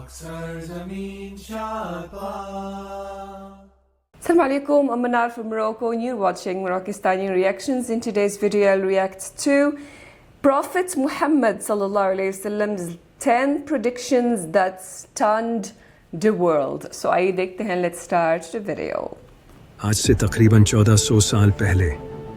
Assalamu alaikum, I'm Manar from Morocco and you're watching Moroccastani Reactions. In today's video I'll react to Prophet Muhammad sallallahu alaihi wasallam's 10 predictions that stunned the world. So आइए देखते हैं, let's start the video. आज से तकरीबन 1400 साल पहले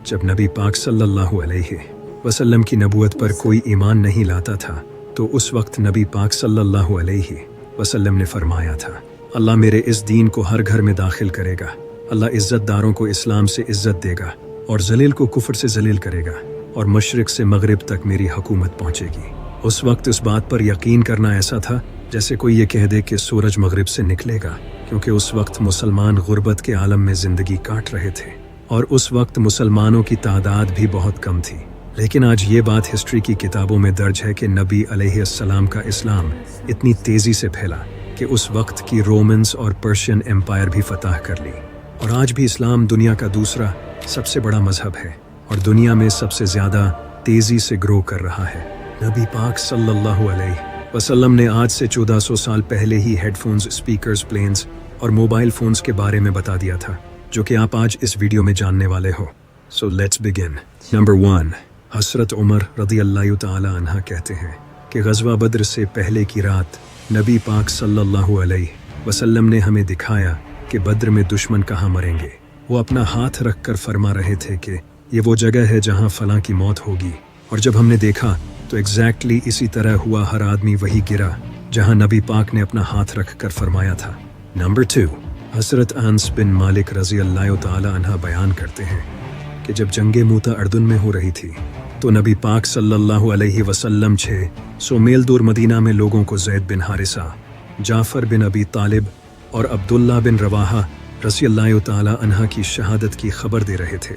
जब नबी पाक सल्लल्लाहु अलैहि वसल्लम की नबूवत पर कोई ईमान नहीं लाता था, तो उस वक्त नबी पाक सल्लल्लाहु अलैहि वसल्लम ने फरमाया था, अल्लाह मेरे इस दीन को हर घर में दाखिल करेगा, अल्लाह इज़्ज़तदारों को इस्लाम से इज़्ज़त देगा और जलील को कुफ्र से जलील करेगा और मशरिक से मगरिब तक मेरी हुकूमत पहुंचेगी। उस वक्त इस बात पर यकीन करना ऐसा था जैसे कोई ये कह दे कि सूरज मगरिब से निकलेगा, क्योंकि उस वक्त मुसलमान गुर्बत के आलम में ज़िंदगी काट रहे थे और उस वक्त मुसलमानों की तादाद भी बहुत कम थी। लेकिन आज ये बात हिस्ट्री की किताबों में दर्ज है कि नबी अलैहिस्सलाम का इस्लाम इतनी तेज़ी से फैला कि उस वक्त की रोमन्स और पर्शियन एम्पायर भी फतह कर ली, और आज भी इस्लाम दुनिया का दूसरा सबसे बड़ा मजहब है और दुनिया में सबसे ज़्यादा तेज़ी से ग्रो कर रहा है। नबी पाक सल्लल्लाहु अलैहि वसल्लम ने आज से 1400 साल पहले ही हेडफोन्स, स्पीकर्स, प्लेन्स और मोबाइल फ़ोन्स के बारे में बता दिया था, जो कि आप आज इस वीडियो में जानने वाले हो। So let's begin. नंबर 1, हज़रत उमर रज़ियल्लाहु ताला अन्हा कहते हैं कि ग़ज़वा बद्र से पहले की रात नबी पाक सल्लल्लाहु अलैहि वसल्लम ने हमें दिखाया कि बद्र में दुश्मन कहाँ मरेंगे। वो अपना हाथ रख कर फरमा रहे थे कि ये वो जगह है जहाँ फ़लाँ की मौत होगी, और जब हमने देखा तो एग्जैक्टली इसी तरह हुआ। हर आदमी वही गिरा जहाँ नबी पाक ने अपना हाथ रख कर फरमाया था। नंबर 2, हज़रत अनस बिन मालिक रज़ियल्लाहु ताला अन्हा बयान करते हैं कि जब जंगे मूता अर्दुन में हो रही थी तो नबी पाक सल्लल्लाहु अलैहि वसल्लम 600 मील दूर मदीना में लोगों को ज़ैद बिन हारिसा, जाफ़र बिन अबी तालिब और अब्दुल्ला बिन रवाहा रज़ियल्लाहु ताला अन्हा की शहादत की खबर दे रहे थे।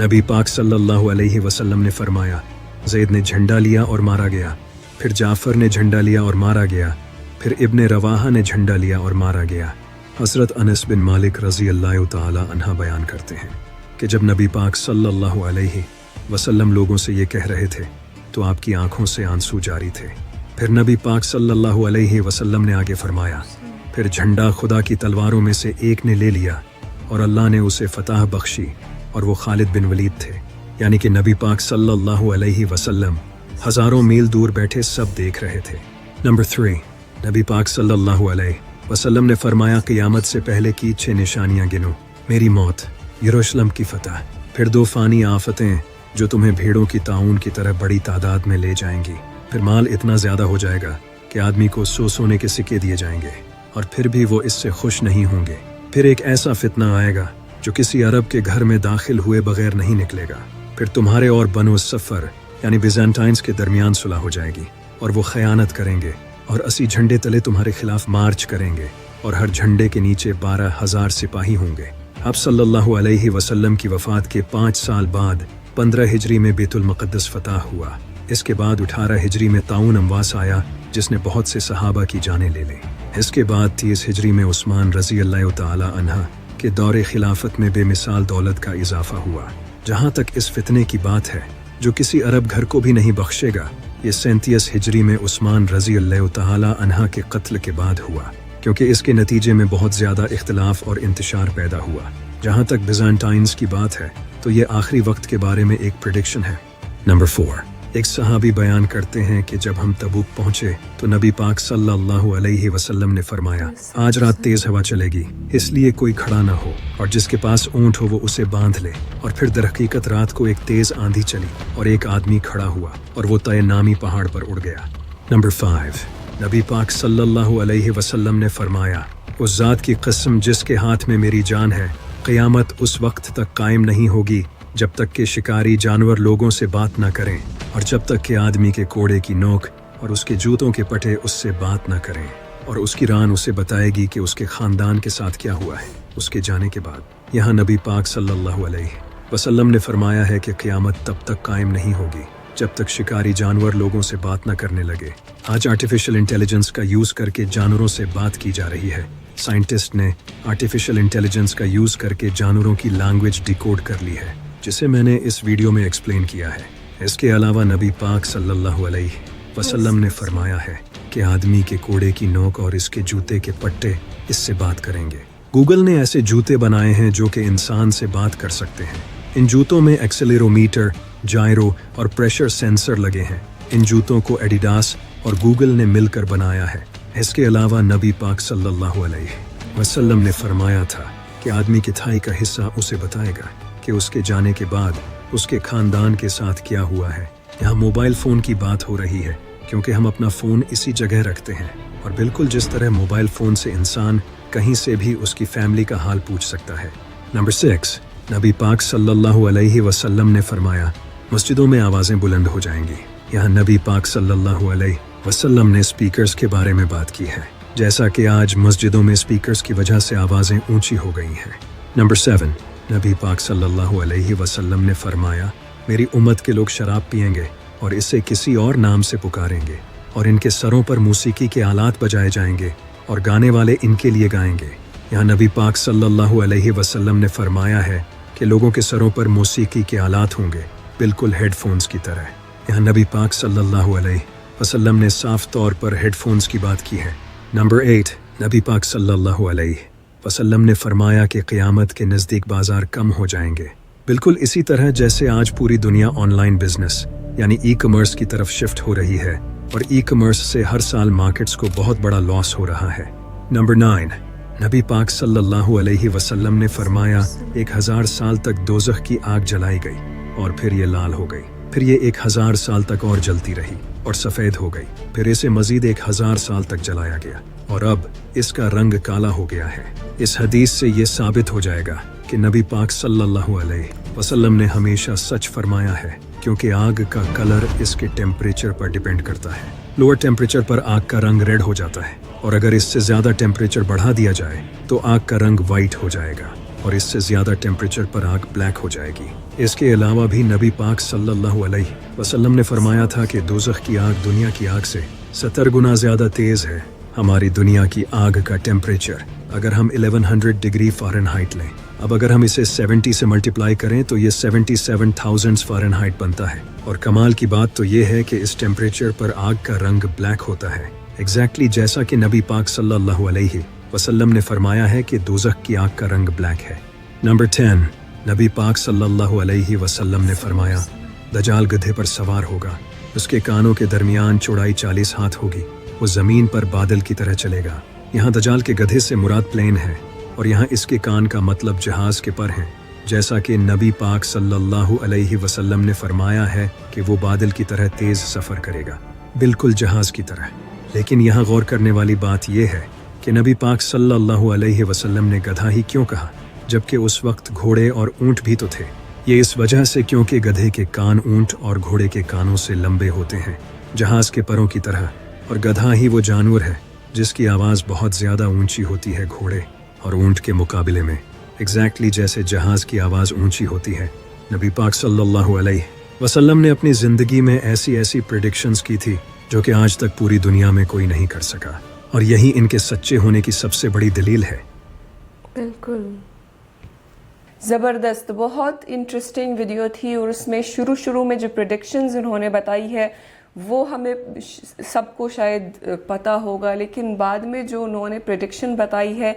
नबी पाक सल्लल्लाहु अलैहि वसल्लम ने फरमाया, ज़ैद ने झंडा लिया और मारा गया, फिर जाफ़र ने झंडा लिया और मारा गया, फिर इब्ने रवाहा ने झंडा लिया और मारा गया। हज़रत अनस बिन मालिक रज़ियल्लाहु ताला अन्हा बयान करते हैं कि जब नबी पाक सल्लल्लाहु अलैहि वसल्लम लोगों से ये कह रहे थे तो आपकी आंखों से आंसू जारी थे। फिर नबी पाक सल्लल्लाहु अलैहि वसल्लम ने आगे फरमाया, फिर झंडा खुदा की तलवारों में से एक ने ले लिया और अल्लाह ने उसे फतह बख्शी, और वो खालिद बिन वलीद थे। यानी कि नबी पाक सल्लल्लाहु अलैहि वसल्लम हज़ारों मील दूर बैठे सब देख रहे थे। नंबर 3, नबी पाक सल्लल्लाहु अलैहि वसल्लम ने फरमाया, क़यामत से पहले की 6 निशानियाँ गिनो। मेरी मौत, यरूशलेम की फतह, फिर 2 फ़ानी आफतें जो तुम्हें भेड़ों की ताउन की तरह बड़ी तादाद में ले जाएंगी, फिर माल इतना ज़्यादा हो जाएगा कि आदमी को 100 सोने के सिक्के दिए जाएंगे और फिर भी वो इससे खुश नहीं होंगे। फिर एक ऐसा फितना आएगा जो किसी अरब के घर में दाखिल हुए बगैर नहीं निकलेगा। फिर तुम्हारे और बनो सफ़र यानी बिज़ेंटाइंस के दरमियान सुलह हो जाएगी और वो ख़यानत करेंगे और 80 झंडे तले तुम्हारे खिलाफ मार्च करेंगे और हर झंडे के नीचे 12,000 सिपाही होंगे। अब सल्लल्लाहु अलैहि वसल्लम की वफ़ात के 5 साल बाद 15 हिजरी में बैतुल मुक़द्दस फतह हुआ। इसके बाद 18 हिजरी में ताउन अमवास आया जिसने बहुत से सहाबा की जानें ले ली। इसके बाद 30 हिजरी में उस्मान रज़ियल्लाहु ताला अन्हा के दौरे खिलाफत में बेमिसाल दौलत का इजाफा हुआ। जहाँ तक इस फितने की बात है जो किसी अरब घर को भी नहीं बख्शेगा, ये 37 हिजरी में उस्मान रज़ियल्लाहु ताला अन्हा के कत्ल के बाद हुआ, क्योंकि इसके नतीजे में बहुत ज़्यादा इख्तिलाफ और इंतशार पैदा हुआ। जहाँ तक बिज़ेंटाइंस की बात है तो ये आखिरी वक्त के बारे में एक प्रेडिक्शन है। नंबर 4, एक सहाबी बयान करते हैं कि जब हम तबूक पहुँचे तो नबी पाक सल्लल्लाहु अलैहि वसल्लम ने फरमाया, आज रात तेज़ हवा चलेगी, इसलिए कोई खड़ा ना हो और जिसके पास ऊँट हो वो उसे बांध ले। और फिर दरहकीकत रात को एक तेज़ आंधी चली और एक आदमी खड़ा हुआ और वो तय नामी पहाड़ पर उड़ गया। नंबर 5, नबी पाक सल्लल्लाहु अलैहि वसल्लम ने फरमाया, उस ज़ात की कसम जिसके हाथ में मेरी जान है, क़यामत उस वक्त तक कायम नहीं होगी जब तक कि शिकारी जानवर लोगों से बात ना करें और जब तक कि आदमी के कोड़े की नोक और उसके जूतों के पटे उससे बात ना करें और उसकी रान उसे बताएगी कि उसके ख़ानदान के साथ क्या हुआ है उसके जाने के बाद। यहाँ नबी पाक सल्लल्लाहु अलैहि वसल्लम ने फरमाया है कि क़यामत तब तक कायम नहीं होगी जब तक शिकारी जानवर लोगों से बात न करने लगे। आज आर्टिफिशियल इंटेलिजेंस का यूज़ करके जानवरों से बात की जा रही है। साइंटिस्ट ने आर्टिफिशियल इंटेलिजेंस का यूज़ करके जानवरों की लैंग्वेज डिकोड कर ली है, जिसे मैंने इस वीडियो में एक्सप्लेन किया है। इसके अलावा नबी पाक सल्लल्लाहु अलैहि वसल्लम ने फरमाया है कि आदमी के कोड़े की नोक और इसके जूते के पट्टे इससे बात करेंगे। गूगल ने ऐसे जूते बनाए हैं जो कि इंसान से बात कर सकते हैं। इन जूतों में एक्सेलेरोमीटर, जायरो और प्रेशर सेंसर लगे हैं। इन जूतों को एडिडास और गूगल ने मिलकर बनाया है। इसके अलावा नबी पाक सल्लल्लाहु अलैहि वसल्लम ने फरमाया था कि आदमी की थाई का हिस्सा उसे बताएगा कि उसके जाने के बाद उसके खानदान के साथ क्या हुआ है। यहाँ मोबाइल फ़ोन की बात हो रही है क्योंकि हम अपना फ़ोन इसी जगह रखते हैं, और बिल्कुल जिस तरह मोबाइल फ़ोन से इंसान कहीं से भी उसकी फैमिली का हाल पूछ सकता है। नंबर 6, नबी पाक सल्लल्लाहु अलैहि वसल्लम ने फरमाया, मस्जिदों में आवाज़ें बुलंद हो जाएंगी। यहाँ नबी पाक सल्लल्लाहु अलैहि वसल्लम ने स्पीकर्स के बारे में बात की है, जैसा कि आज मस्जिदों में स्पीकर्स की वजह से आवाज़ें ऊंची हो गई हैं। नंबर 7, नबी पाक सल्लल्लाहु अलैहि वसल्लम ने फरमाया, मेरी उम्मत के लोग शराब पिएंगे और इसे किसी और नाम से पुकारेंगे, और इनके सरों पर मौसीकी के आलात बजाए जाएंगे और गाने वाले इनके लिए गाएंगे। यहाँ नबी पाक सल्लल्लाहु अलैहि वसल्लम ने फरमाया है कि लोगों के सरों पर मौसीकी के आलात होंगे, बिल्कुल हेडफोन्स की तरह। यहाँ नबी पाक सल्लल्लाहु अलैहि वसल्लम ने साफ तौर पर हेडफोन्स की बात की है। नंबर 8, नबी पाक सल्लल्लाहु अलैहि वसल्लम ने फरमाया कि क़यामत के नज़दीक बाज़ार कम हो जाएंगे, बिल्कुल इसी तरह जैसे आज पूरी दुनिया ऑनलाइन बिजनेस यानी ई कॉमर्स की तरफ शिफ्ट हो रही है, और ई कॉमर्स से हर साल मार्केट्स को बहुत बड़ा लॉस हो रहा है। नंबर 9, नबी पाक सल्लल्लाहु अलैहि वसल्लम ने फरमाया, 1000 साल तक दोज़ख की आग जलाई गई और फिर ये लाल हो गई, फिर ये 1000 साल तक और जलती रही और सफ़ेद हो गई, फिर इसे मज़ीद 1000 साल तक जलाया गया और अब इसका रंग काला हो गया है। इस हदीस से ये साबित हो जाएगा कि नबी पाक सल्लल्लाहु अलैहि वसल्लम ने हमेशा सच फरमाया है, क्योंकि आग का कलर इसके टेम्परेचर पर डिपेंड करता है। लोअर टेम्परेचर पर आग का रंग रेड हो जाता है, और अगर इससे ज़्यादा टेम्परेचर बढ़ा दिया जाए तो आग का रंग वाइट हो जाएगा, और इससे ज़्यादा टेम्परेचर पर आग ब्लैक हो जाएगी। इसके अलावा भी नबी पाक सल्लल्लाहु अलैहि वसल्लम ने फरमाया था कि दोज़ख की आग दुनिया की आग से 70 गुना ज़्यादा तेज़ है। हमारी दुनिया की आग का टेम्परेचर अगर हम 1100 डिग्री फ़ारेनहाइट लें, अब अगर हम इसे 70 से मल्टीप्लाई करें तो ये 77,000 फ़ारेनहाइट बनता है। और कमाल की बात तो ये है कि इस टेम्परेचर पर आग का रंग ब्लैक होता है, एग्जैक्टली जैसा कि नबी पाक सल्लल्लाहु अलैहि वसल्लम ने फरमाया है कि दोज़ख की आग का रंग ब्लैक है। नंबर 10, नबी पाक सल्लल्लाहु अलैहि वसल्लम ने फरमाया, दजाल गधे पर सवार होगा, उसके कानों के दरमियान चौड़ाई 40 हाथ होगी, वो ज़मीन पर बादल की तरह चलेगा। यहाँ दजाल के गधे से मुराद प्लेन है, और यहाँ इसके कान का मतलब जहाज़ के पर हैं, जैसा कि नबी पाक सल्लल्लाहु अलैहि वसल्लम ने फरमाया है कि वो बादल की तरह तेज़ सफ़र करेगा, बिल्कुल जहाज़ की तरह। लेकिन यहाँ गौर करने वाली बात यह है कि नबी पाक सल्लल्लाहु अलैहि वसल्लम ने गधा ही क्यों कहा, जबकि उस वक्त घोड़े और ऊँट भी तो थे। ये इस वजह से क्योंकि गधे के कान ऊँट और घोड़े के कानों से लंबे होते हैं, जहाज़ के परों की तरह, और गधा ही वो जानवर है जिसकी आवाज़ बहुत ज़्यादा ऊंची होती है घोड़े और ऊंट के मुकाबले में, एग्जैक्टली जैसे जहाज़ की आवाज़ ऊंची होती है। नबी पाक सल्लल्लाहु अलैहि वसल्लम ने अपनी ज़िंदगी में ऐसी प्रेडिक्शंस की थी जो कि आज तक पूरी दुनिया में कोई नहीं कर सका, और यही इनके सच्चे होने की सबसे बड़ी दलील है। बिल्कुल ज़बरदस्त, बहुत इंटरेस्टिंग वीडियो थी, और उसमें शुरू में जो प्रेडिक्शंस उन्होंने बताई है वो हमें सबको शायद पता होगा, लेकिन बाद में जो उन्होंने प्रेडिक्शन बताई है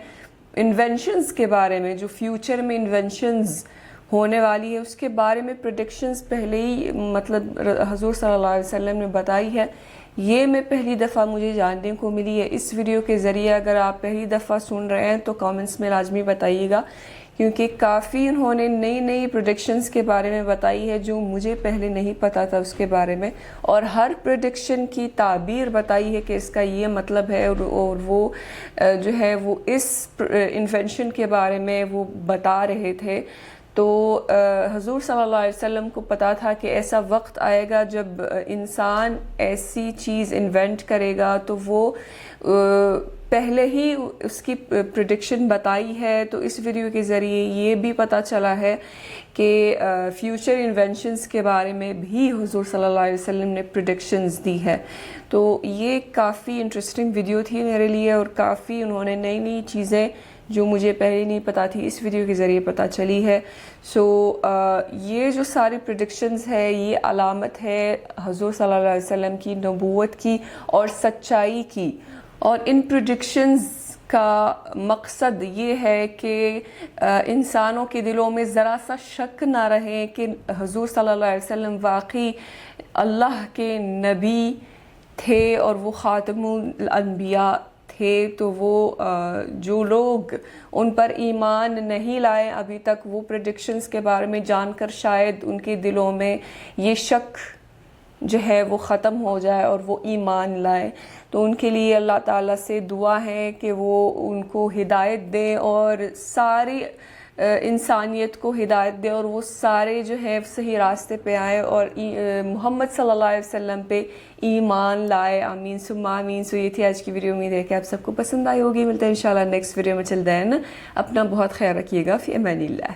इन्वेंशंस के बारे में, जो फ्यूचर में इन्वेंशंस होने वाली है उसके बारे में प्रेडिक्शंस पहले ही मतलब हजूर सल्लल्लाहु अलैहि वसल्लम ने बताई है। ये मैं पहली दफ़ा मुझे जानने को मिली है इस वीडियो के ज़रिए। अगर आप पहली दफ़ा सुन रहे हैं तो कमेंट्स में लाजमी बताइएगा, क्योंकि काफ़ी उन्होंने नई प्रेडिक्शंस के बारे में बताई है जो मुझे पहले नहीं पता था उसके बारे में, और हर प्रेडिक्शन की ताबीर बताई है कि इसका ये मतलब है, और वो जो है वो इस इन्वेंशन के बारे में वो बता रहे थे। तो हजूर सल्लल्लाहु अलैहि वसल्लम को पता था कि ऐसा वक्त आएगा जब इंसान ऐसी चीज़ इन्वेंट करेगा, तो वो पहले ही उसकी प्रेडिक्शन बताई है। तो इस वीडियो के ज़रिए ये भी पता चला है कि फ्यूचर इन्वेंशंस के बारे में भी हुज़ूर सल्लल्लाहु अलैहि वसल्लम ने प्रेडिक्शंस दी है। तो ये काफ़ी इंटरेस्टिंग वीडियो थी मेरे लिए, और काफ़ी उन्होंने नई चीज़ें جو مجھے پہلے نہیں پتہ تھی، اس ویڈیو کے ذریعے پتہ چلی ہے. سو یہ جو ساری پریڈکشنز ہے یہ علامت ہے حضور صلی اللہ علیہ وسلم کی نبوت کی اور سچائی کی. اور ان پریڈکشنز کا مقصد یہ ہے کہ انسانوں کے دلوں میں ذرا سا شک نہ رہے کہ حضور صلی اللہ علیہ وسلم واقعی اللہ کے نبی تھے اور وہ خاتم الانبیاء تھے. تو وہ جو لوگ ان پر ایمان نہیں لائے ابھی تک، وہ پریڈکشنز کے بارے میں جان کر شاید ان کے دلوں میں یہ شک جو ہے وہ ختم ہو جائے اور وہ ایمان لائے. تو ان کے لیے اللہ تعالیٰ سے دعا ہے کہ وہ ان کو ہدایت دے اور ساری انسانیت کو ہدایت دے اور وہ سارے جو ہے صحیح راستے پہ آئے اور محمد صلی اللہ علیہ وسلم پہ ایمان لائے. آمین ثم آمین. سو یہ تھی آج کی ویڈیو. امید ہے کہ آپ سب کو پسند آئی ہوگی. ملتے ہیں انشاءاللہ نیکسٹ ویڈیو میں. چل دین اپنا بہت خیال رکھیے گا. فی امان اللہ.